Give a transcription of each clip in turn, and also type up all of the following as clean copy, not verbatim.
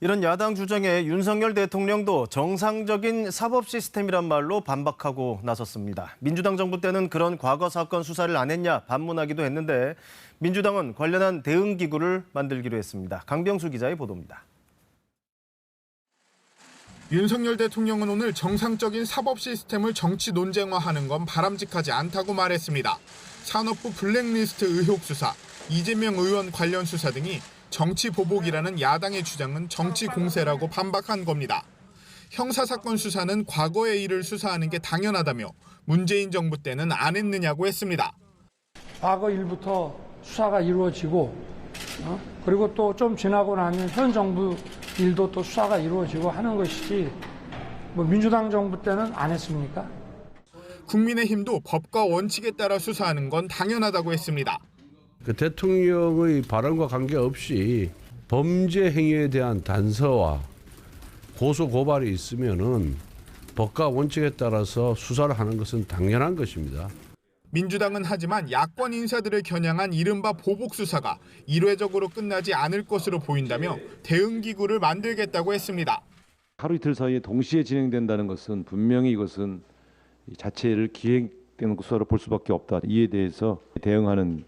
이런 야당 주장에 윤석열 대통령도 정상적인 사법 시스템이란 말로 반박하고 나섰습니다. 민주당 정부 때는 그런 과거 사건 수사를 안 했냐 반문하기도 했는데 민주당은 관련한 대응기구를 만들기로 했습니다. 강병수 기자의 보도입니다. 윤석열 대통령은 오늘 정상적인 사법 시스템을 정치 논쟁화하는 건 바람직하지 않다고 말했습니다. 산업부 블랙리스트 의혹 수사, 이재명 의원 관련 수사 등이 정치 보복이라는 야당의 주장은 정치 공세라고 반박한 겁니다. 형사사건 수사는 과거의 일을 수사하는 게 당연하다며 문재인 정부 때는 안 했느냐고 했습니다. 과거 일부터 수사가 이루어지고 그리고 또 좀 지나고 나면 현 정부 일도 또 수사가 이루어지고 하는 것이지 민주당 정부 때는 안 했습니까? 국민의힘도 법과 원칙에 따라 수사하는 건 당연하다고 했습니다. 그 대통령의 발언과 관계없이 범죄 행위에 대한 단서와 고소 고발이 있으면은 법과 원칙에 따라서 수사를 하는 것은 당연한 것입니다. 민주당은 하지만 야권 인사들을 겨냥한 이른바 보복 수사가 일회적으로 끝나지 않을 것으로 보인다며 대응 기구를 만들겠다고 했습니다. 하루 이틀 사이에 동시에 진행된다는 것은 분명히 이것은 자체를 기획되는 수사로 볼 수밖에 없다. 이에 대해서 대응하는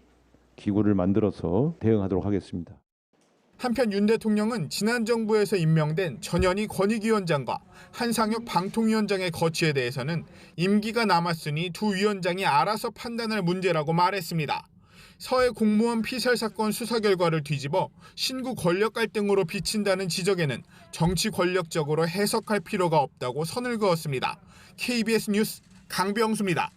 기구를 만들어서 대응하도록 하겠습니다. 한편 윤 대통령은 지난 정부에서 임명된 전현희 권익위원장과 한상혁 방통위원장의 거취에 대해서는 임기가 남았으니 두 위원장이 알아서 판단할 문제라고 말했습니다. 서해 공무원 피살 사건 수사 결과를 뒤집어 신구 권력 갈등으로 비친다는 지적에는 정치 권력적으로 해석할 필요가 없다고 선을 그었습니다. KBS 뉴스 강병수입니다.